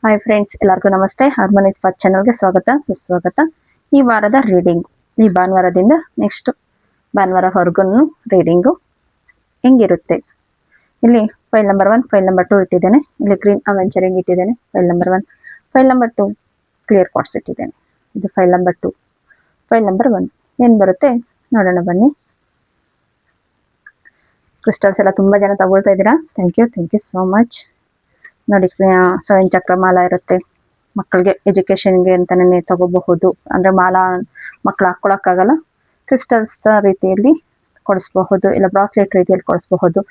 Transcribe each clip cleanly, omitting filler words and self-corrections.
Hi friends, ಎಲ್ಲರಿಗೂ ನಮಸ್ತೆ. Harmony spot ಚಾನಲ್ಗೆ ಸ್ವಾಗತ ಸುಸ್ವಾಗತ. ಈ ವಾರದ ರೀಡಿಂಗ್, ಈ ಭಾನುವಾರದಿಂದ ನೆಕ್ಸ್ಟ್ ಭಾನುವಾರವರೆಗೂ ರೀಡಿಂಗು ಹೆಂಗಿರುತ್ತೆ. ಇಲ್ಲಿ ಫೈಲ್ ನಂಬರ್ 1, ಫೈಲ್ ನಂಬರ್ 2 ಇಟ್ಟಿದ್ದೇನೆ. ಇಲ್ಲಿ ಗ್ರೀನ್ ಅವೆಂಚರಿಂಗ್ ಇಟ್ಟಿದ್ದೇನೆ. File number 1, file number 2 clear cards ಇಟ್ಟಿದ್ದೇನೆ. ಇದು ಫೈಲ್ ನಂಬರ್ 2, ಫೈಲ್ ನಂಬರ್ 1 ಏನು ಬರುತ್ತೆ ನೋಡೋಣ ಬನ್ನಿ. ಕ್ರಿಸ್ಟಲ್ಸ್ ಎಲ್ಲ ತುಂಬ ಜನ ತಗೊಳ್ತಾ ಇದ್ದೀರಾ. Thank you so much. ನೋಡಿ, 7 ಚಕ್ರ ಮಾಲ ಇರುತ್ತೆ. ಮಕ್ಕಳಿಗೆ ಎಜುಕೇಷನ್ಗೆ ಅಂತಲೇ ತಗೋಬಹುದು. ಅಂದರೆ ಮಾಲ ಮಕ್ಕಳು ಹಾಕ್ಕೊಳಕ್ಕಾಗಲ್ಲ, ಕ್ರಿಸ್ಟಲ್ಸ್ ರೀತಿಯಲ್ಲಿ ಕೊಡಿಸ್ಬಹುದು, ಇಲ್ಲ ಬ್ರಾಸ್ಲೆಟ್ ರೀತಿಯಲ್ಲಿ ಕೊಡಿಸ್ಬಹುದು.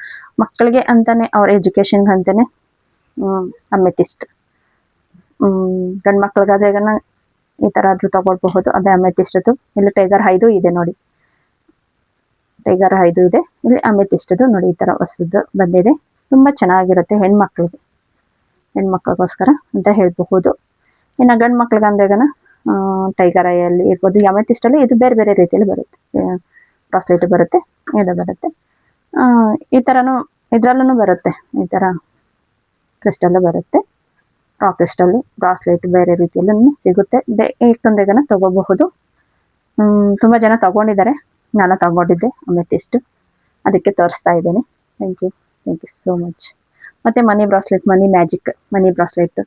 ಮಕ್ಕಳಿಗೆ ಅಂತಲೇ ಅವ್ರ ಎಜುಕೇಷನ್ಗೆ ಅಂತಲೇ ಅಮೆಥಿಸ್ಟ್. ಗಂಡು ಮಕ್ಳಿಗಾದ್ರೆ ಈಗ ಈ ಥರ ಆದರೂ ತಗೊಳ್ಬಹುದು. ಅದೇ ಅಮೆಥಿಸ್ಟದು. ಇಲ್ಲಿ ಟೈಗರ್ 5 ಇದೆ ನೋಡಿ, ಟೈಗರ್ 5 ಇದೆ. ಇಲ್ಲಿ ಅಮೆಥಿಸ್ಟದು ನೋಡಿ, ಈ ಥರ ಹೊಸದು ಬಂದಿದೆ. ತುಂಬ ಚೆನ್ನಾಗಿರುತ್ತೆ ಹೆಣ್ಮಕ್ಳಿಗೋಸ್ಕರ ಅಂತ ಹೇಳಬಹುದು. ಇನ್ನು ಗಂಡು ಮಕ್ಳಿಗೆ ಅಂದ್ರೆಗನ ಟೈಗರ್ ಐಯಲ್ಲಿ ಇರ್ಬೋದು. ಅಮೆಥಿಸ್ಟಲ್ಲಿ ಇದು ಬೇರೆ ಬೇರೆ ರೀತಿಯಲ್ಲಿ ಬರುತ್ತೆ. ಬ್ರಾಸ್ಲೆಟ್ ಬರುತ್ತೆ, ಇದು ಬರುತ್ತೆ. ಈ ಥರನೂ ಇದರಲ್ಲೂ ಬರುತ್ತೆ. ಈ ಥರ ಕ್ರಿಸ್ಟಲ್ಲು ಬರುತ್ತೆ. ರಾಕ್ ಕ್ರಿಸ್ಟಲ್ಲು ಬ್ರಾಸ್ಲೆಟ್ ಬೇರೆ ರೀತಿಯಲ್ಲೂ ಸಿಗುತ್ತೆ. ಏಕೆಂದ್ರೆಗನ ತಗೋಬಹುದು. ತುಂಬ ಜನ ತಗೊಂಡಿದ್ದಾರೆ, ನಾನು ತಗೊಂಡಿದ್ದೆ ಅಮೆಥಿಸ್ಟ್, ಅದಕ್ಕೆ ತೋರಿಸ್ತಾ ಇದ್ದೇನೆ. Thank you so much. ಮತ್ತು money bracelet, money magic money bracelet,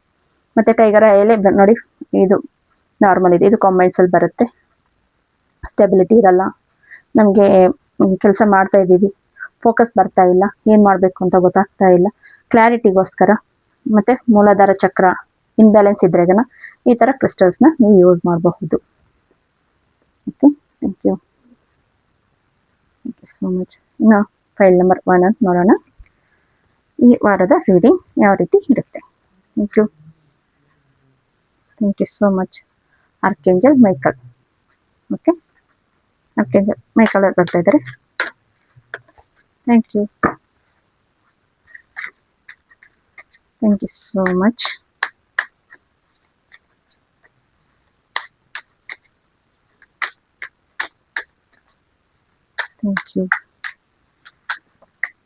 ಮತ್ತು ಟೈಗರ್ ಎಲೆ ನೋಡಿ, ಇದು ನಾರ್ಮಲ್ ಇದೆ. ಇದು ಕಾಂಬೈನ್ಸಲ್ಲಿ ಬರುತ್ತೆ. ಸ್ಟೆಬಿಲಿಟಿ ಇರಲ್ಲ. ನಮಗೆ ಕೆಲಸ ಮಾಡ್ತಾ ಇದ್ದೀವಿ, ಫೋಕಸ್ ಬರ್ತಾ ಇಲ್ಲ, ಏನು ಮಾಡಬೇಕು ಅಂತ ಗೊತ್ತಾಗ್ತಾ ಇಲ್ಲ, ಕ್ಲಾರಿಟಿಗೋಸ್ಕರ. ಮತ್ತು ಮೂಲಾಧಾರ ಚಕ್ರ ಇನ್ಬ್ಯಾಲೆನ್ಸ್ ಇದ್ರೆಗನ ಈ ಥರ ಕ್ರಿಸ್ಟಲ್ಸ್ನ ನೀವು ಯೂಸ್ ಮಾಡಬಹುದು. Okay, thank you so much. ಇನ್ನು ಫೈಲ್ ನಂಬರ್ 1 ಅಂತ ನೋಡೋಣ. ಈ ವಾರದ ರೀಡಿಂಗ್ ಯಾವ ರೀತಿ ಇರುತ್ತೆ. Thank you so much. Archangel Michael. Okay, archangel Michael ಅವ್ರು ಬರ್ತಾ ಇದ್ದಾರೆ. Thank you so much. Thank you.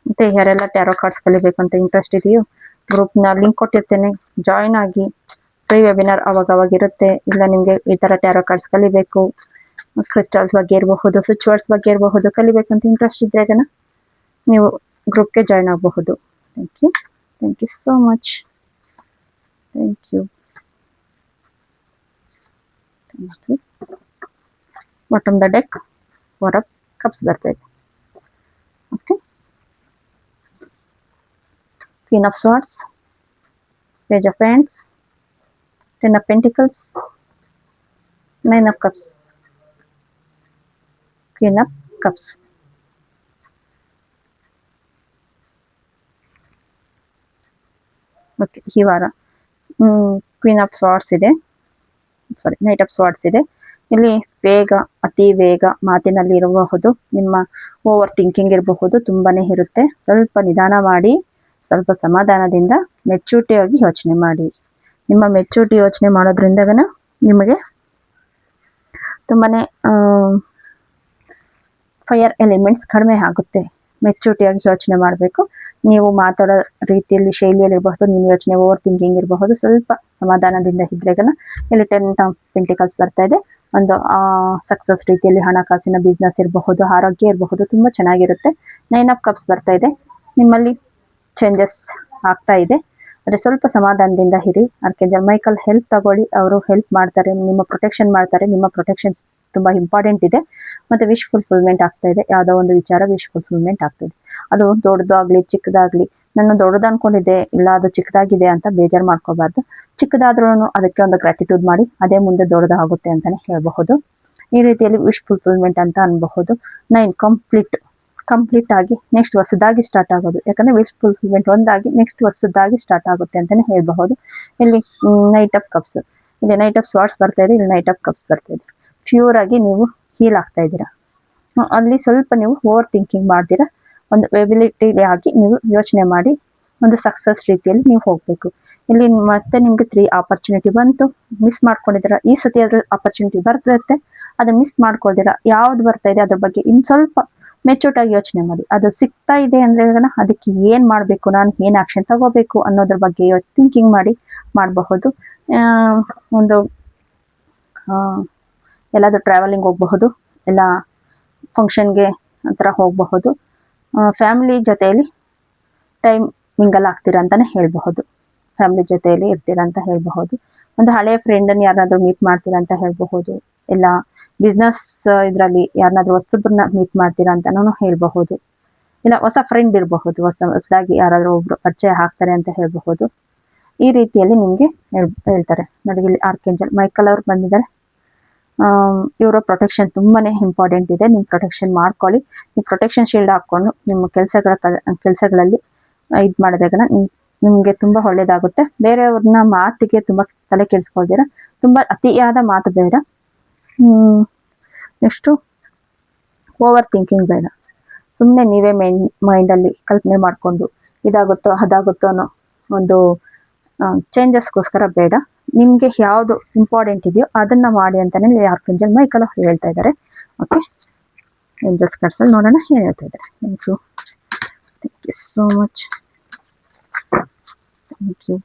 ಮತ್ತು ಯಾರೆಲ್ಲ ಟ್ಯಾರೋ ಕಾರ್ಡ್ಸ್ ಕಲಿಬೇಕು ಅಂತ ಇಂಟ್ರೆಸ್ಟ್ ಇದೆಯೋ, ಗ್ರೂಪ್ನ ಲಿಂಕ್ ಕೊಟ್ಟಿರ್ತೇನೆ, ಜಾಯಿನ್ ಆಗಿ. ಫ್ರೀ ವೆಬಿನಾರ್ ಅವಾಗ ಇರುತ್ತೆ. ಇಲ್ಲ ನಿಮಗೆ ಈ ಥರ ಟ್ಯಾರೋ ಕಾರ್ಡ್ಸ್ ಕಲಿಬೇಕು, ಕ್ರಿಸ್ಟಲ್ಸ್ ಬಗ್ಗೆ ಇರಬಹುದು, ಸ್ವಿಚ್ ವರ್ಡ್ಸ್ ಬಗ್ಗೆ ಇರಬಹುದು, ಕಲಿಬೇಕಂತ ಇಂಟ್ರೆಸ್ಟ್ ಇದ್ದಾಗ ನೀವು ಗ್ರೂಪ್ಗೆ ಜಾಯಿನ್ ಆಗಬಹುದು. Thank you so much. Thank you. Bottom the deck 4 of cups ಬರ್ತಾ ಇದೆ. Okay, Queen of Swords, Page of Wands, 10 of Pentacles, 9 of Cups, Queen of Cups. Okay, ಈ ವಾರ ಕ್ವೀನ್ ಆಫ್ ಸ್ವಾರ್ಡ್ಸ್ ಇದೆ, ನೈಟ್ ಆಫ್ ಸ್ವಾರ್ಡ್ಸ್ ಇದೆ. ಇಲ್ಲಿ ಅತಿ ವೇಗ ಮಾತಿನಲ್ಲಿ ಇರಬಹುದು. ನಿಮ್ಮ ಓವರ್ ಥಿಂಕಿಂಗ್ ಇರಬಹುದು, ತುಂಬಾ ಇರುತ್ತೆ. ಸ್ವಲ್ಪ ನಿಧಾನ ಮಾಡಿ, ಸ್ವಲ್ಪ ಸಮಾಧಾನದಿಂದ ಮೆಚೂರಿಟಿಯಾಗಿ ಯೋಚನೆ ಮಾಡಿ. ನಿಮ್ಮ ಮೆಚೂರಿಟಿ ಯೋಚನೆ ಮಾಡೋದ್ರಿಂದಗನ ನಿಮಗೆ ತುಂಬಾ ಫೈರ್ ಎಲಿಮೆಂಟ್ಸ್ ಕಡಿಮೆ ಆಗುತ್ತೆ. ಮೆಚೂರಿಟಿಯಾಗಿ ಯೋಚನೆ ಮಾಡಬೇಕು. ನೀವು ಮಾತಾಡೋ ರೀತಿಯಲ್ಲಿ, ಶೈಲಿಯಲ್ಲಿ ಇರಬಹುದು, ನಿಮ್ಮ ಯೋಚನೆ ಓವರ್ ಥಿಂಕಿಂಗ್ ಇರಬಹುದು. ಸ್ವಲ್ಪ ಸಮಾಧಾನದಿಂದ ಇದ್ರೆಗನ ಇಲ್ಲಿ 10 ಆಫ್ ಪೆಂಟಿಕಲ್ಸ್ ಬರ್ತಾ ಇದೆ. ಒಂದು ಸಕ್ಸಸ್ ರೀತಿಯಲ್ಲಿ ಹಣಕಾಸಿನ ಬಿಸ್ನೆಸ್ ಇರಬಹುದು, ಆರೋಗ್ಯ ಇರಬಹುದು, ತುಂಬ ಚೆನ್ನಾಗಿರುತ್ತೆ. 9 ಆಫ್ ಕಪ್ಸ್ ಬರ್ತಾ ಇದೆ. ನಿಮ್ಮಲ್ಲಿ ಚೇಂಜಸ್ ಆಗ್ತಾ ಇದೆ, ಆದರೆ ಸ್ವಲ್ಪ ಸಮಾಧಾನದಿಂದ ಇರಿ. ಆರ್ಕೇಂಜಲ್ ಮೈಕಲ್ ಹೆಲ್ಪ್ ತಗೊಳ್ಳಿ, ಅವರು ಹೆಲ್ಪ್ ಮಾಡ್ತಾರೆ, ನಿಮ್ಮ ಪ್ರೊಟೆಕ್ಷನ್ ಮಾಡ್ತಾರೆ. ನಿಮ್ಮ ಪ್ರೊಟೆಕ್ಷನ್ಸ್ ತುಂಬ ಇಂಪಾರ್ಟೆಂಟ್ ಇದೆ. ಮತ್ತು ವಿಶ್ ಫುಲ್ಫಿಲ್ಮೆಂಟ್ ಆಗ್ತಾ ಇದೆ. ಯಾವುದೋ ಒಂದು ವಿಚಾರ ವಿಶ್ ಫುಲ್ಫಿಲ್ಮೆಂಟ್ ಆಗ್ತಾಯಿದೆ. ಅದು ದೊಡ್ಡದಾಗಲಿ ಚಿಕ್ಕದಾಗಲಿ, ನಾನು ದೊಡ್ಡದು ಅಂದ್ಕೊಂಡಿದ್ದೆ, ಇಲ್ಲ ಅದು ಚಿಕ್ಕದಾಗಿದೆ ಅಂತ ಬೇಜಾರು ಮಾಡ್ಕೋಬಾರ್ದು. ಚಿಕ್ಕದಾದ್ರೂ ಅದಕ್ಕೆ ಒಂದು ಗ್ರ್ಯಾಟಿಟ್ಯೂಡ್ ಮಾಡಿ, ಅದೇ ಮುಂದೆ ದೊಡ್ಡದಾಗುತ್ತೆ ಅಂತಲೇ ಹೇಳಬಹುದು. ಈ ರೀತಿಯಲ್ಲಿ ವಿಶ್ ಫುಲ್ಫಿಲ್ಮೆಂಟ್ ಅಂತ ಅನ್ಬಹುದು. 9 ಕಂಪ್ಲೀಟ್ ಆಗಿ ನೆಕ್ಸ್ಟ್ ಹೊಸದಾಗಿ ಸ್ಟಾರ್ಟ್ ಆಗೋದು. ಯಾಕಂದರೆ ವಿಶ್ ಫುಲ್ಫಿಲ್ಮೆಂಟ್ ಒಂದಾಗಿ ನೆಕ್ಸ್ಟ್ ಹೊಸದಾಗಿ ಸ್ಟಾರ್ಟ್ ಆಗುತ್ತೆ ಅಂತಲೇ ಹೇಳಬಹುದು. ಇಲ್ಲಿ ನೈಟ್ ಆಫ್ ಕಪ್ಸ್, ಇಲ್ಲಿ ನೈಟ್ ಆಫ್ ಸ್ವಾರ್ಡ್ಸ್ ಬರ್ತಾ ಇದೆ, ಇಲ್ಲಿ ನೈಟ್ ಆಫ್ ಕಪ್ಸ್ ಬರ್ತಾ ಇದೆ. ಪ್ಯೂರ್ ಆಗಿ ನೀವು ಹೀಲ್ ಆಗ್ತಾ ಇದ್ದೀರಾ. ಅಲ್ಲಿ ಸ್ವಲ್ಪ ನೀವು ಓವರ್ ಥಿಂಕಿಂಗ್ ಮಾಡ್ತೀರಾ. ಒಂದು ಎಬಿಲಿಟಿ ಆಗಿ ನೀವು ಯೋಚನೆ ಮಾಡಿ ಒಂದು ಸಕ್ಸಸ್ ರೀತಿಯಲ್ಲಿ ನೀವು ಹೋಗಬೇಕು. ಇಲ್ಲಿ ಮತ್ತೆ ನಿಮಗೆ 3 ಆಪರ್ಚುನಿಟಿ ಬಂತು, ಮಿಸ್ ಮಾಡ್ಕೊಂಡಿದ್ದೀರಾ. ಈ ಸತಿ ಅದ್ರ ಆಪರ್ಚುನಿಟಿ ಬರ್ತೈತೆ, ಅದು ಮಿಸ್ ಮಾಡ್ಕೊಳ್ತೀರಾ. ಯಾವ್ದು ಬರ್ತಾ ಇದೆ ಅದ್ರ ಬಗ್ಗೆ ಇನ್ನು ಸ್ವಲ್ಪ ಮೆಚೂರ್ಡಾಗಿ ಯೋಚನೆ ಮಾಡಿ. ಅದು ಸಿಗ್ತಾ ಇದೆ ಅಂದರೆ ಅದಕ್ಕೆ ಏನು ಮಾಡಬೇಕು, ನಾನು ಏನು ಆ್ಯಕ್ಷನ್ ತಗೋಬೇಕು ಅನ್ನೋದ್ರ ಬಗ್ಗೆ ಥಿಂಕಿಂಗ್ ಮಾಡಿ ಮಾಡಬಹುದು. ಒಂದು ಎಲ್ಲಾದರೂ ಟ್ರಾವೆಲಿಂಗ್ ಹೋಗಬಹುದು, ಎಲ್ಲ ಫಂಕ್ಷನ್ಗೆ ಆ ಥರ ಹೋಗಬಹುದು. ಫ್ಯಾಮಿಲಿ ಜೊತೆಯಲ್ಲಿ ಟೈಮ್ ಮಿಂಗಲ್ ಆಗ್ತೀರಾ ಅಂತಲೇ ಹೇಳಬಹುದು. ಫ್ಯಾಮಿಲಿ ಜೊತೆಯಲ್ಲಿ ಇರ್ತೀರಾ ಅಂತ ಹೇಳಬಹುದು. ಒಂದು ಹಳೆಯ ಫ್ರೆಂಡನ್ನು ಯಾರಾದರೂ ಮೀಟ್ ಮಾಡ್ತೀರಾ ಅಂತ ಹೇಳಬಹುದು. ಇಲ್ಲ ಬಿಸ್ನೆಸ್ ಇದರಲ್ಲಿ ಯಾರನ್ನಾದ್ರೂ ಹೊಸಬ್ರನ್ನ ಮೀಟ್ ಮಾಡ್ತೀರಾ ಅಂತಲೂ ಹೇಳಬಹುದು. ಇಲ್ಲ ಹೊಸ ಫ್ರೆಂಡ್ ಇರಬಹುದು, ಹೊಸದಾಗಿ ಯಾರಾದರೂ ಒಬ್ರು ಪರಿಚಯ ಆಗ್ತಾರೆ ಅಂತ ಹೇಳಬಹುದು. ಈ ರೀತಿಯಲ್ಲಿ ನಿಮಗೆ ಹೇಳ್ತಾರೆ. ನೋಡಿ ಇಲ್ಲಿ ಆರ್ಕೇಂಜಲ್ ಮೈಕಲ್ ಅವ್ರು ಬಂದಿದ್ದಾರೆ. ಇವರ ಪ್ರೊಟೆಕ್ಷನ್ ತುಂಬಾ ಇಂಪಾರ್ಟೆಂಟ್ ಇದೆ. ನಿಮ್ಮ ಪ್ರೊಟೆಕ್ಷನ್ ಮಾಡ್ಕೊಳ್ಳಿ. ನೀವು ಪ್ರೊಟೆಕ್ಷನ್ ಶೀಲ್ಡ್ ಹಾಕ್ಕೊಂಡು ನಿಮ್ಮ ಕೆಲಸಗಳಲ್ಲಿ ಇದು ಮಾಡಿದಾಗ ನಿಮಗೆ ತುಂಬ ಒಳ್ಳೇದಾಗುತ್ತೆ. ಬೇರೆಯವ್ರನ್ನ ಮಾತಿಗೆ ತುಂಬ ತಲೆ ಕೆಡಿಸ್ಕೊಳ್ತೀರ. ತುಂಬ ಅತಿಯಾದ ಮಾತು ಬೇಡ. ನೆಕ್ಸ್ಟು ಓವರ್ ಥಿಂಕಿಂಗ್ ಬೇಡ. ಸುಮ್ಮನೆ ನೀವೇ ಮೈಂಡಲ್ಲಿ ಕಲ್ಪನೆ ಮಾಡಿಕೊಂಡು ಇದಾಗುತ್ತೋ ಅದಾಗುತ್ತೋ ಅನ್ನೋ ಒಂದು ಚೇಂಜಸ್ಗೋಸ್ಕರ ಬೇಡ. ನಿಮಗೆ ಯಾವುದು ಇಂಪಾರ್ಟೆಂಟ್ ಇದೆಯೋ ಅದನ್ನು ಮಾಡಿ ಅಂತಲೇ ಆರ್ಕೇಂಜಲ್ ಮೈಕಲ್ ಹೇಳ್ತಾ ಇದ್ದಾರೆ. ಓಕೆ, ಏಂಜಲ್ಸ್ ಕಾರ್ಡ್ಸಲ್ಲಿ ನೋಡೋಣ ಏನು ಹೇಳ್ತಾ ಇದ್ದಾರೆ. Thank you so much. Thank you.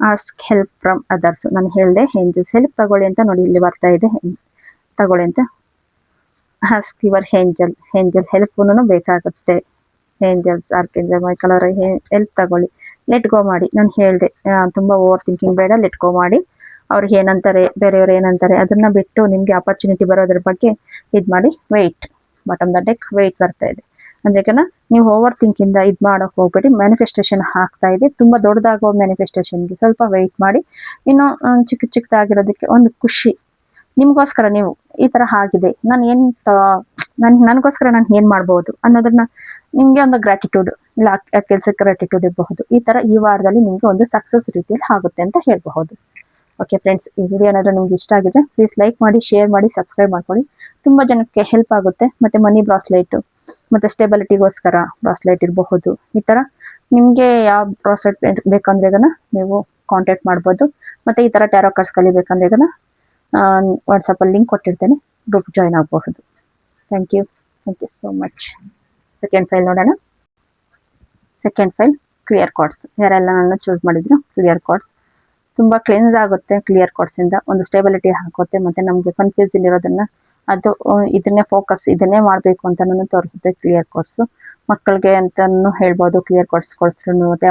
Ask help from others. ನಾನು ಹೇಳಿದೆ ಏಂಜಲ್ಸ್ ಹೆಲ್ಪ್ ತಗೊಳ್ಳಿ ಅಂತ. ನೋಡಿ ಇಲ್ಲಿ ಬರ್ತಾ ಇದೆ ತಗೊಳ್ಳಿ ಅಂತ. ಆಸ್ಕ್ ಯುವರ್ ಏಂಜಲ್ ಹೆಲ್ಪ್ನು ಬೇಕಾಗುತ್ತೆ. ಏಂಜಲ್ಸ್ ಆರ್ಕೇಂಜಲ್ ಮೈಕಲ್ ಅವರ ಹೆಲ್ಪ್ ತಗೊಳ್ಳಿ. ಲೆಟ್ ಗೋ ಮಾಡಿ. ನಾನು ಹೇಳಿದೆ ತುಂಬ ಓವರ್ ಥಿಂಕಿಂಗ್ ಬೇಡ. ಲೆಟ್ ಗೋ ಮಾಡಿ. ಅವ್ರಿಗೆ ಏನಂತಾರೆ, ಬೇರೆಯವ್ರು ಏನಂತಾರೆ ಅದನ್ನು ಬಿಟ್ಟು ನಿಮಗೆ ಆಪರ್ಚುನಿಟಿ ಬರೋದ್ರ ಬಗ್ಗೆ ಇದು ಮಾಡಿ. Wait, bottom the deck wait ಬರ್ತಾ ಇದೆ. ಅಂದ್ರೆ ನೀವು ಓವರ್ ಥಿಂಕಿಂದ ಇದು ಮಾಡೋಕೆ ಹೋಗ್ಬೇಡಿ. ಮ್ಯಾನಿಫೆಸ್ಟೇಷನ್ ಆಗ್ತಾ ಇದೆ. ತುಂಬ ದೊಡ್ಡದಾಗೋ ಮ್ಯಾನಿಫೆಸ್ಟೇಷನ್ಗೆ ಸ್ವಲ್ಪ ವೆಯ್ಟ್ ಮಾಡಿ. ಇನ್ನು ಚಿಕ್ಕದಾಗಿರೋದಕ್ಕೆ ಒಂದು ಖುಷಿ ನಿಮಗೋಸ್ಕರ. ನೀವು ಈ ಥರ ಆಗಿದೆ, ನನಗೋಸ್ಕರ ನಾನು ಏನು ಮಾಡ್ಬೋದು ಅನ್ನೋದನ್ನ ನಿಮಗೆ ಒಂದು ಗ್ರ್ಯಾಟಿಟ್ಯೂಡ್, ಇಲ್ಲ ಆ ಕೆಲಸಕ್ಕೆ ಗ್ರ್ಯಾಟಿಟ್ಯೂಡ್ ಇರಬಹುದು. ಈ ಥರ ಈ ವಾರದಲ್ಲಿ ನಿಮಗೆ ಒಂದು ಸಕ್ಸಸ್ ರೀತಿಯಲ್ಲಿ ಆಗುತ್ತೆ ಅಂತ ಹೇಳಬಹುದು. ಓಕೆ ಫ್ರೆಂಡ್ಸ್, ಈ ವಿಡಿಯೋ ಏನಾದರೂ ನಿಮ್ಗೆ ಇಷ್ಟ ಆಗಿದ್ರೆ ಪ್ಲೀಸ್ ಲೈಕ್ ಮಾಡಿ, ಶೇರ್ ಮಾಡಿ, ಸಬ್ಸ್ಕ್ರೈಬ್ ಮಾಡ್ಕೊಳ್ಳಿ. ತುಂಬ ಜನಕ್ಕೆ ಹೆಲ್ಪ್ ಆಗುತ್ತೆ. ಮತ್ತು ಮನಿ ಬ್ರಾಸ್ಲೈಟು ಮತ್ತು ಸ್ಟೆಬಿಲಿಟಿಗೋಸ್ಕರ ಬ್ರಾಸ್ಲೈಟ್ ಇರಬಹುದು. ಈ ಥರ ನಿಮಗೆ ಯಾವ ಬ್ರಾಸ್ಲೈಟ್ ಬೇಕಂದ್ರೆ ನೀವು ಕಾಂಟ್ಯಾಕ್ಟ್ ಮಾಡ್ಬೋದು. ಮತ್ತು ಈ ಥರ ಟ್ಯಾರೋ ಕಾರ್ಡ್ಸ್ ಕಲಿಬೇಕಂದ್ರೆ ವಾಟ್ಸಪ್ಪಲ್ಲಿ ಲಿಂಕ್ ಕೊಟ್ಟಿರ್ತೇನೆ, ಗ್ರೂಪ್ ಜಾಯ್ನ್ ಆಗಬಹುದು. Thank you so much. Second file ನೋಡೋಣ. Second file clear cards. ಯಾರೆಲ್ಲ ನಾನು ಚೂಸ್ ಮಾಡಿದ್ರು ಕ್ಲಿಯರ್ ಕಾರ್ಡ್ಸ್. ತುಂಬ ಕ್ಲೆನ್ಸ್ ಆಗುತ್ತೆ ಕ್ಲಿಯರ್ ಕಾರ್ಡ್ಸಿಂದ. ಒಂದು ಸ್ಟೆಬಿಲಿಟಿ ಹಾಕುತ್ತೆ. ಮತ್ತು ನಮಗೆ ಕನ್ಫ್ಯೂಷನ್ ಇರೋದನ್ನು ಅದು ಇದನ್ನೇ ಫೋಕಸ್, ಇದನ್ನೇ ಮಾಡಬೇಕು ಅಂತಲೂ ತೋರಿಸುತ್ತೆ ಕ್ಲಿಯರ್ ಕಾರ್ಡ್ಸು. ಮಕ್ಕಳಿಗೆ ಅಂತಲೂ ಹೇಳ್ಬೋದು ಕ್ಲಿಯರ್ ಕಾರ್ಡ್ಸ್ ಕೊಡಿಸ್ರು. ಮತ್ತು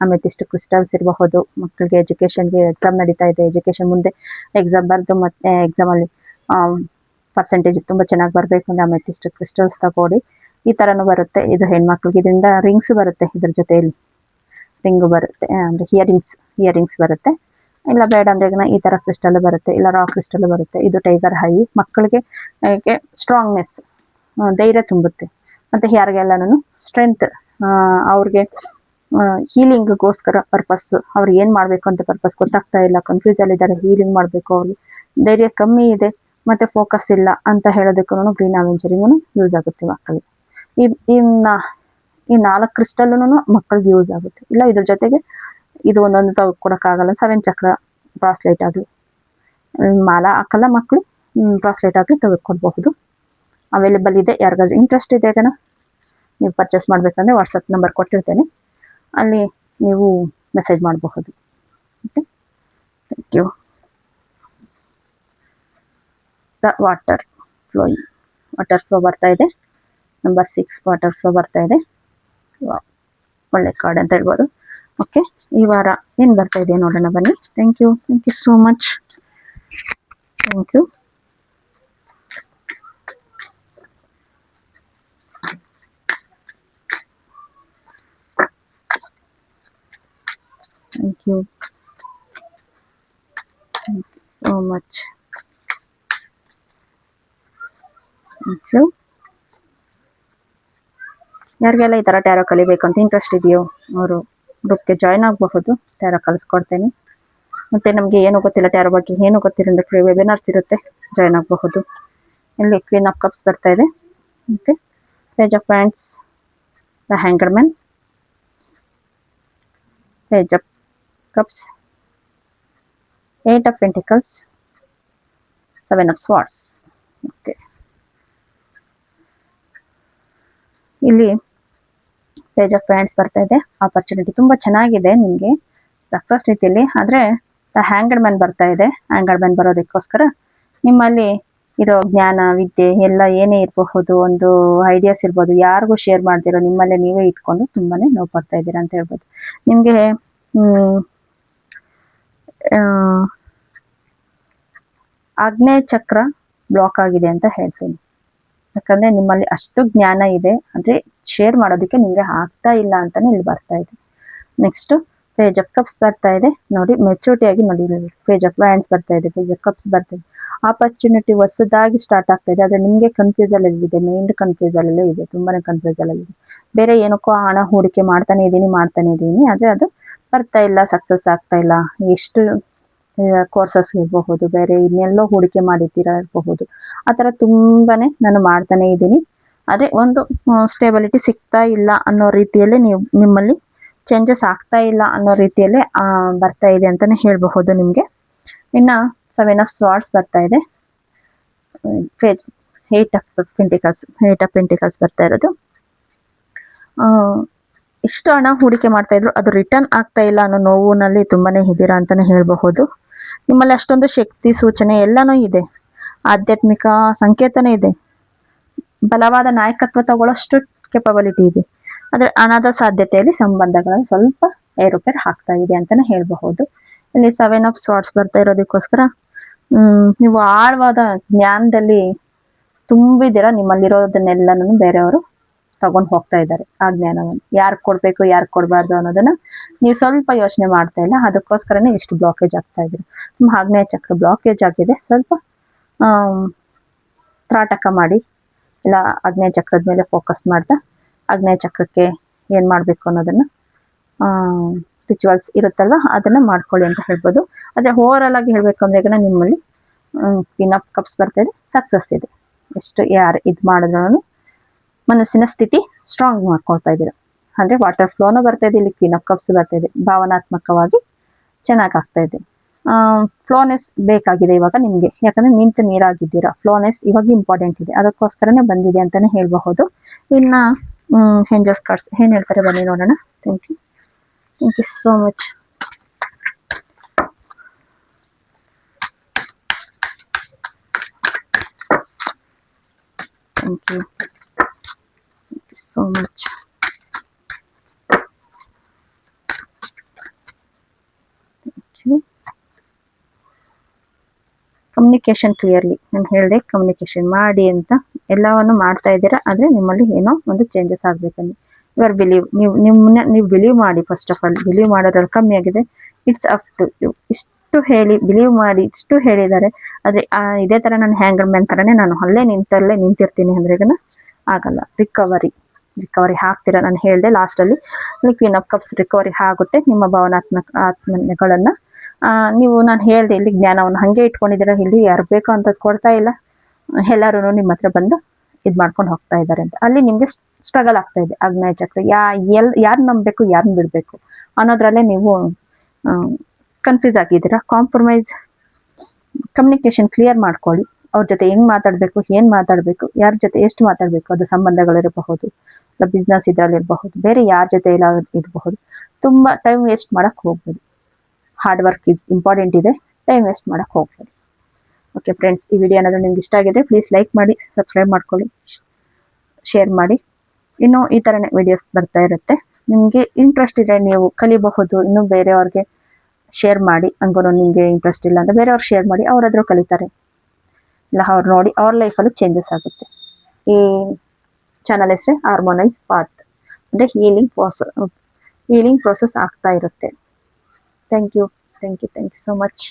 ಅಮೆಥಿಸ್ಟ್ ಕ್ರಿಸ್ಟಲ್ಸ್ ಇರಬಹುದು. ಮಕ್ಕಳಿಗೆ ಎಜುಕೇಷನ್ಗೆ ಎಕ್ಸಾಮ್ ನಡೀತಾ ಇದೆ, ಎಜುಕೇಷನ್ ಮುಂದೆ ಎಕ್ಸಾಮ್ ಬರೆದು ಮತ್ತು ಎಕ್ಸಾಮಲ್ಲಿ ಪರ್ಸೆಂಟೇಜ್ ತುಂಬ ಚೆನ್ನಾಗಿ ಬರಬೇಕು ಅಂದರೆ ಅಮೆಥಿಸ್ಟ್ ಕ್ರಿಸ್ಟಲ್ಸ್ ತಗೊಳ್ಳಿ. ಈ ಥರನೂ ಬರುತ್ತೆ. ಇದು ಹೆಣ್ಮಕ್ಳಿಗೆ ಇದರಿಂದ ರಿಂಗ್ಸ್ ಬರುತ್ತೆ. ಇದ್ರ ಜೊತೆಯಲ್ಲಿ ರಿಂಗು ಬರುತ್ತೆ, ಅಂದರೆ ಇಯರಿಂಗ್ಸ್ ಬರುತ್ತೆ. ಇಲ್ಲ ಬೇಡ ಅಂದ್ರೆ ಈ ಥರ ಕ್ರಿಸ್ಟಲ್ ಬರುತ್ತೆ, ಇಲ್ಲ ರಾ ಕ್ರಿಸ್ಟಲ್ ಬರುತ್ತೆ. ಇದು ಟೈಗರ್ ಹೈ. ಮಕ್ಕಳಿಗೆ ಸ್ಟ್ರಾಂಗ್ನೆಸ್, ಧೈರ್ಯ ತುಂಬುತ್ತೆ. ಮತ್ತು ಯಾರಿಗೆಲ್ಲನೂ ಸ್ಟ್ರೆಂತ್, ಅವ್ರಿಗೆ ಹೀಲಿಂಗ್ಗೋಸ್ಕರ ಪರ್ಪಸ್, ಅವ್ರು ಏನು ಮಾಡಬೇಕು ಅಂತ ಪರ್ಪಸ್ ಗೊತ್ತಾಗ್ತಾ ಇಲ್ಲ, ಕನ್ಫ್ಯೂಸಲ್ಲಿದ್ದಾರೆ, ಹೀಲಿಂಗ್ ಮಾಡಬೇಕು, ಅವ್ರಿಗೆ ಧೈರ್ಯ ಕಮ್ಮಿ ಇದೆ ಮತ್ತು ಫೋಕಸ್ ಇಲ್ಲ ಅಂತ ಹೇಳೋದಕ್ಕೂ ಗ್ರೀನ್ ಅವೆಂಜರಿಂಗೂ ಯೂಸ್ ಆಗುತ್ತೆ ಮಕ್ಕಳಿಗೆ. ಈ 4 ಕ್ರಿಸ್ಟಲ್ಲೂ ಮಕ್ಕಳಿಗೆ ಯೂಸ್ ಆಗುತ್ತೆ. ಇಲ್ಲ ಇದ್ರ ಜೊತೆಗೆ ಇದು ಒಂದೊಂದು ತೆಗೆದುಕೊಡೋಕ್ಕಾಗಲ್ಲ. 7 ಚಕ್ರ ಬ್ರಾಸ್ಲೈಟ್ ಆಗಲಿ, ಮಾಲ ಹಾಕಲ್ಲ ಮಕ್ಕಳು, ಬ್ರಾಸ್ಲೈಟ್ ಆಗಲಿ ತೆಗೆದುಕೊಡ್ಬಹುದು. ಅವೈಲೇಬಲ್ ಇದೆ. ಯಾರಿಗಾದ್ರೂ ಇಂಟ್ರೆಸ್ಟ್ ಇದೆ ಅದನ್ನು ನೀವು ಪರ್ಚೇಸ್ ಮಾಡಬೇಕಂದ್ರೆ ವಾಟ್ಸಪ್ ನಂಬರ್ ಕೊಟ್ಟಿರ್ತೇನೆ, ಅಲ್ಲಿ ನೀವು ಮೆಸೇಜ್ ಮಾಡಬಹುದು. Okay, thank you. The water flow ಬರ್ತಾ ಇದೆ. ನಂಬರ್ 6 ವಾಟರ್ ಫ್ಲೋ ಬರ್ತಾ ಇದೆ. ಒಳ್ಳೆ ಕಾರ್ಡ್ ಅಂತ ಹೇಳ್ಬೋದು. ಓಕೆ, ಈ ವಾರ ಏನು ಬರ್ತಾ ಇದೆ ನೋಡೋಣ ಬನ್ನಿ. Thank you so much. Thank you. So much. ಯಾರಿಗೆಲ್ಲ ಈ ಥರ ಟ್ಯಾರೋ ಕಲಿಬೇಕಂತ ಇಂಟ್ರೆಸ್ಟ್ ಇದೆಯೋ ಅವರು ಗ್ರೂಪ್ಗೆ ಜಾಯ್ನ್ ಆಗಬಹುದು. ಟ್ಯಾರೋ ಕಲಿಸ್ಕೊಡ್ತೇನೆ. ಮತ್ತು ನಮಗೆ ಏನೂ ಗೊತ್ತಿಲ್ಲ ಟ್ಯಾರೋ ಬಗ್ಗೆ, ಏನೂ ಗೊತ್ತಿಲ್ಲ ಅಂದರೆ ಫ್ರೀ ವೆಬಿನಾರ್ಸ್ ಇರುತ್ತೆ, ಜಾಯ್ನ್ ಆಗಬಹುದು. ಇಲ್ಲಿ ಕ್ವೀನ್ ಆಫ್ ಕಪ್ಸ್ ಬರ್ತಾ ಇದೆ. Okay, page of wands, the ಹ್ಯಾಂಗರ್ man, page of cups, eight of pentacles, seven of swords. Okay, ಇಲ್ಲಿ ಪೇಜ್ ಆಫ್ ಪ್ಯಾಂಟ್ಸ್ ಬರ್ತಾ ಇದೆ. ಆಪರ್ಚುನಿಟಿ ತುಂಬ ಚೆನ್ನಾಗಿದೆ ನಿಮಗೆ ಸಕ್ಸಸ್ ರೀತಿಯಲ್ಲಿ. ಆದರೆ ಹ್ಯಾಂಗಡ್ ಮ್ಯಾನ್ ಬರ್ತಾ ಇದೆ. ಹ್ಯಾಂಗಡ್ ಮ್ಯಾನ್ ಬರೋದಕ್ಕೋಸ್ಕರ ನಿಮ್ಮಲ್ಲಿ ಇರೋ ಜ್ಞಾನ ವಿದ್ಯೆ ಎಲ್ಲ ಏನೇ ಇರಬಹುದು, ಒಂದು ಐಡಿಯಾಸ್ ಇರ್ಬೋದು, ಯಾರಿಗೂ ಶೇರ್ ಮಾಡ್ದಿರೋ ನಿಮ್ಮಲ್ಲೇ ನೀವೇ ಇಟ್ಕೊಂಡು ತುಂಬಾ ನೋವು ಪಡ್ತಾ ಇದ್ದೀರಾ ಅಂತ ಹೇಳ್ಬೋದು. ನಿಮಗೆ ಆಗ್ನೇಯ ಚಕ್ರ ಬ್ಲಾಕ್ ಆಗಿದೆ ಅಂತ ಹೇಳ್ತೀನಿ. ಯಾಕಂದರೆ ನಿಮ್ಮಲ್ಲಿ ಅಷ್ಟು ಜ್ಞಾನ ಇದೆ, ಅಂದರೆ ಶೇರ್ ಮಾಡೋದಕ್ಕೆ ನಿಮಗೆ ಆಗ್ತಾ ಇಲ್ಲ ಅಂತಲೇ ಇಲ್ಲಿ ಬರ್ತಾ ಇದೆ. ನೆಕ್ಸ್ಟು ಪೇಜ್ ಆಫ್ ಕಪ್ಸ್ ಬರ್ತಾ ಇದೆ. ನೋಡಿ ಮೆಚೂರಿಟಿಯಾಗಿ ನೋಡಿ, ಪೇಜ್ ಆಫ್ ವ್ಯಾಂಡ್ಸ್ ಬರ್ತಾ ಇದೆ, ಪೇಜ್ ಆಫ್ ಕಪ್ಸ್ ಬರ್ತಾ ಇದೆ. ಆಪರ್ಚುನಿಟಿ ಹೊಸದಾಗಿ ಸ್ಟಾರ್ಟ್ ಆಗ್ತಾ ಇದೆ. ಆದರೆ ನಿಮಗೆ ಕನ್ಫ್ಯೂಸಲ್ಲೇ ಇದೆ, ಮೈಂಡ್ ಕನ್ಫ್ಯೂಸಲ್ಲೇ ಇದೆ, ತುಂಬಾ ಕನ್ಫ್ಯೂಸಲ್ಲೇ ಇದೆ. ಬೇರೆ ಏನಕ್ಕೋ ಹಣ ಹೂಡಿಕೆ ಮಾಡ್ತಾನೆ ಇದ್ದೀನಿ, ಆದರೆ ಅದು ಬರ್ತಾ ಇಲ್ಲ, ಸಕ್ಸಸ್ ಆಗ್ತಾ ಇಲ್ಲ. ಎಷ್ಟು ಕೋರ್ಸಸ್ ಇರಬಹುದು, ಬೇರೆ ಇನ್ನೆಲ್ಲೋ ಹೂಡಿಕೆ ಮಾಡಿದ್ದೀರಾ ಇರಬಹುದು, ಆ ಥರ ತುಂಬಾ ನಾನು ಮಾಡ್ತಾನೆ ಇದ್ದೀನಿ. ಆದರೆ ಒಂದು ಸ್ಟೇಬಿಲಿಟಿ ಸಿಗ್ತಾ ಇಲ್ಲ ಅನ್ನೋ ರೀತಿಯಲ್ಲಿ ನಿಮ್ಮಲ್ಲಿ ಚೇಂಜಸ್ ಆಗ್ತಾ ಇಲ್ಲ ಅನ್ನೋ ರೀತಿಯಲ್ಲೇ ಬರ್ತಾ ಇದೆ ಅಂತಲೇ ಹೇಳಬಹುದು ನಿಮಗೆ. ಇನ್ನು ಸೆವೆನ್ ಆಫ್ ಸ್ವಾರ್ಡ್ಸ್ ಬರ್ತಾ ಇದೆ. ಪೇಜ್ ಏಟ್ ಆಫ್ ಪೆಂಟಿಕಲ್ಸ್ ಬರ್ತಾ ಇರೋದು. ಎಷ್ಟು ಹಣ ಹೂಡಿಕೆ ಮಾಡ್ತಾ ಇದ್ರು ಅದು ರಿಟರ್ನ್ ಆಗ್ತಾ ಇಲ್ಲ ಅನ್ನೋ ನೋವಿನಲ್ಲಿ ತುಂಬಾನೇ ಇದ್ದೀರಾ ಅಂತಾನೆ ಹೇಳಬಹುದು. ನಿಮ್ಮಲ್ಲಿ ಅಷ್ಟೊಂದು ಶಕ್ತಿ ಸೂಚನೆ ಎಲ್ಲನೂ ಇದೆ, ಆಧ್ಯಾತ್ಮಿಕ ಸಂಕೇತನೇ ಇದೆ, ಬಲವಾದ ನಾಯಕತ್ವ ತಗೊಳ್ಳೋಷ್ಟು ಕೆಪಬಿಲಿಟಿ ಇದೆ. ಆದರೆ ಹಣದ ಸಾಧ್ಯತೆಯಲ್ಲಿ ಸಂಬಂಧಗಳನ್ನು ಸ್ವಲ್ಪ ಏರುಪೇರು ಆಗ್ತಾ ಇದೆ ಅಂತಾನೆ ಹೇಳಬಹುದು. ಇಲ್ಲಿ ಸೆವೆನ್ ಆಫ್ ಸ್ವಾರ್ಡ್ಸ್ ಬರ್ತಾ ಇರೋದಕ್ಕೋಸ್ಕರ ನೀವು ಆಳವಾದ ಜ್ಞಾನದಲ್ಲಿ ತುಂಬಿದ್ದೀರಾ. ನಿಮ್ಮಲ್ಲಿರೋದನ್ನೆಲ್ಲನೂ ಬೇರೆಯವರು ತಗೊಂಡು ಹೋಗ್ತಾ ಇದ್ದಾರೆ. ಆ ಜ್ಞಾನವನ್ನು ಯಾರು ಕೊಡಬೇಕು, ಯಾರು ಕೊಡಬಾರ್ದು ಅನ್ನೋದನ್ನ ನೀವು ಸ್ವಲ್ಪ ಯೋಚನೆ ಮಾಡ್ತಾ ಇಲ್ಲ. ಅದಕ್ಕೋಸ್ಕರನೇ ಇಷ್ಟು ಬ್ಲಾಕೇಜ್ ಆಗ್ತಾ ಇದ್ದೀರಿ. ನಿಮ್ಮ ಆಗ್ನೇಯ ಚಕ್ರ ಬ್ಲಾಕೇಜ್ ಆಗಿದೆ. ಸ್ವಲ್ಪ ತ್ರಾಟಕ ಮಾಡಿ, ಇಲ್ಲ ಆಗ್ನೇಯ ಚಕ್ರದ ಮೇಲೆ ಫೋಕಸ್ ಮಾಡ್ತಾ ಆಗ್ನೇಯ ಚಕ್ರಕ್ಕೆ ಏನು ಮಾಡಬೇಕು ಅನ್ನೋದನ್ನು ರಿಚುವಲ್ಸ್ ಇರುತ್ತಲ್ವ ಅದನ್ನು ಮಾಡ್ಕೊಳ್ಳಿ ಅಂತ ಹೇಳ್ಬೋದು. ಆದರೆ ಓವರಾಲ್ ಆಗಿ ಹೇಳಬೇಕು ಅಂದರೆ ಈಗ ನಿಮ್ಮಲ್ಲಿ ಕ್ವೀನ್ ಆಫ್ ಕಪ್ಸ್ ಬರ್ತಾ ಇದೆ, ಸಕ್ಸಸ್ ಇದೆ. ಎಷ್ಟು ಯಾರು ಇದು ಮಾಡಿದ್ರು ಮನಸ್ಸಿನ ಸ್ಥಿತಿ ಸ್ಟ್ರಾಂಗ್ ಮಾಡ್ಕೊಳ್ತಾ ಇದ್ದೀರಾ. ಅಂದರೆ ವಾಟರ್ ಫ್ಲೋನೂ ಬರ್ತಾ ಇದೆ, ಇಲ್ಲಿ ಕ್ವೀನ್ ಆಫ್ ಕಪ್ಸ್ ಬರ್ತಾ ಇದೆ. ಭಾವನಾತ್ಮಕವಾಗಿ ಚೆನ್ನಾಗಿ ಆಗ್ತಾ ಇದೆ. ಫ್ಲೋನೆಸ್ ಬೇಕಾಗಿದೆ ಇವಾಗ ನಿಮಗೆ, ಯಾಕಂದರೆ ನಿಂತು ನೀರಾಗಿದ್ದೀರಾ. ಫ್ಲೋನೆಸ್ ಇವಾಗ ಇಂಪಾರ್ಟೆಂಟ್ ಇದೆ, ಅದಕ್ಕೋಸ್ಕರನೇ ಬಂದಿದೆ ಅಂತಲೇ ಹೇಳಬಹುದು. ಇನ್ನು ಏಂಜಲ್ಸ್ ಕಾರ್ಡ್ಸ್ ಏನು ಹೇಳ್ತಾರೆ ಬನ್ನಿ ನೋಡೋಣ. Thank you so much. Thank you so much. Communication clearly ನಾನು ಹೇಳಿದೆ, ಕಮ್ಯುನಿಕೇಶನ್ ಮಾಡಿ ಅಂತ ಎಲ್ಲವನ್ನು ಮಾಡ್ತಾ ಇದ್ದೀರಾ. ಆದರೆ ನಿಮ್ಮಲ್ಲಿ ಏನೋ ಒಂದು ಚೇಂಜಸ್ ಆಗಬೇಕಂದ್ರೆ ಯುವರ್ ಬಿಲೀವ್, ನೀವು ಬಿಲೀವ್ ಮಾಡಿ. ಫಸ್ಟ್ ಆಫ್ ಆಲ್ ಬಿಲೀವ್ ಮಾಡೋದ್ರಲ್ಲಿ ಕಮ್ಮಿ ಆಗಿದೆ. It's up to you. ಇಷ್ಟು ಹೇಳಿ ಬಿಲೀವ್ ಮಾಡಿ, ಇಷ್ಟು ಹೇಳಿದ್ದಾರೆ. ಆದರೆ ಇದೇ ಥರ ನಾನು ಹ್ಯಾಂಗರ್ ಮ್ಯಾನ್ ಥರನೇ ನಾನು ಅಲ್ಲೇ ನಿಂತಿರ್ತೀನಿ ಅಂದ್ರೆ ಆಗಲ್ಲ. ರಿಕವರಿ ಆಗ್ತೀರಾ. ನಾನು ಹೇಳಿದೆ ಲಾಸ್ಟಲ್ಲಿ ಕ್ವೀನ್ ಆಫ್ ಕಪ್ಸ್ ರಿಕವರಿ ಆಗುತ್ತೆ. ನಿಮ್ಮ ಭಾವನಾತ್ಮಕ ಆತ್ಮಗಳನ್ನು ನೀವು ನಾನು ಹೇಳಿದೆ ಇಲ್ಲಿ ಜ್ಞಾನವನ್ನು ಹಾಗೆ ಇಟ್ಕೊಂಡಿದ್ದೀರಾ. ಇಲ್ಲಿ ಯಾರು ಬೇಕೋ ಅಂತ ಕೊಡ್ತಾ ಇಲ್ಲ, ಎಲ್ಲರೂ ನಿಮ್ಮ ಹತ್ರ ಬಂದು ಇದು ಮಾಡ್ಕೊಂಡು ಹೋಗ್ತಾ ಇದ್ದಾರೆ ಅಂತ. ಅಲ್ಲಿ ನಿಮಗೆ ಸ್ಟ್ರಗಲ್ ಆಗ್ತಾ ಇದೆ. ಆಗ್ನೇಯ ಚಕ್ರ ಯಾರು ನಂಬಬೇಕು, ಯಾರನ್ನ ಬಿಡಬೇಕು ಅನ್ನೋದ್ರಲ್ಲೇ ನೀವು ಕನ್ಫ್ಯೂಸ್ ಆಗಿದ್ದೀರಾ. ಕಾಂಪ್ರಮೈಸ್, ಕಮ್ಯುನಿಕೇಶನ್ ಕ್ಲಿಯರ್ ಮಾಡ್ಕೊಳ್ಳಿ. ಅವ್ರ ಜೊತೆ ಹೆಂಗೆ ಮಾತಾಡಬೇಕು, ಏನು ಮಾತಾಡಬೇಕು, ಯಾರ ಜೊತೆ ಎಷ್ಟು ಮಾತಾಡಬೇಕು, ಅದು ಸಂಬಂಧಗಳಿರಬಹುದು, ಇಲ್ಲ ಬಿಸ್ನೆಸ್ ಇದರಲ್ಲಿರಬಹುದು, ಬೇರೆ ಯಾರ ಜೊತೆ ಎಲ್ಲ ಇರಬಹುದು. ತುಂಬ ಟೈಮ್ ವೇಸ್ಟ್ ಮಾಡೋಕ್ಕೆ ಹೋಗ್ಬೇಡಿ. ಹಾರ್ಡ್ ವರ್ಕ್ ಇಸ್ ಇಂಪಾರ್ಟೆಂಟ್ ಇದೆ, ಟೈಮ್ ವೇಸ್ಟ್ ಮಾಡೋಕ್ಕೆ ಹೋಗ್ಬೇಡಿ. ಓಕೆ ಫ್ರೆಂಡ್ಸ್, ಈ ವಿಡಿಯೋ ಏನಾದರೂ ನಿಮ್ಗೆ ಇಷ್ಟ ಆಗಿದೆ ಪ್ಲೀಸ್ ಲೈಕ್ ಮಾಡಿ, ಸಬ್ಸ್ಕ್ರೈಬ್ ಮಾಡ್ಕೊಳ್ಳಿ, ಶೇರ್ ಮಾಡಿ. ಇನ್ನೂ ಈ ಥರನೇ ವಿಡಿಯೋಸ್ ಬರ್ತಾ ಇರುತ್ತೆ. ನಿಮಗೆ ಇಂಟ್ರೆಸ್ಟ್ ಇದೆ ನೀವು ಕಲಿಬಹುದು. ಇನ್ನೂ ಬೇರೆಯವ್ರಿಗೆ ಶೇರ್ ಮಾಡಿ. ಹಂಗೂ ನಿಮಗೆ ಇಂಟ್ರೆಸ್ಟ್ ಇಲ್ಲ ಅಂದರೆ ಬೇರೆಯವ್ರಿಗೆ ಶೇರ್ ಮಾಡಿ, ಅವರಾದರೂ ಕಲಿತಾರೆ, ಇಲ್ಲ ಅವ್ರು ನೋಡಿ ಅವ್ರ ಲೈಫಲ್ಲೂ ಚೇಂಜಸ್ ಆಗುತ್ತೆ. ಈ ಚಾನಲ್ ಹೆಸರೇ ಹಾರ್ಮೋನೈಸ್ ಪಾತ್, ಅಂದರೆ ಹೀಲಿಂಗ್ ಪ್ರೋಸೆಸ್ ಆಗ್ತಾ ಇರುತ್ತೆ. Thank you so much.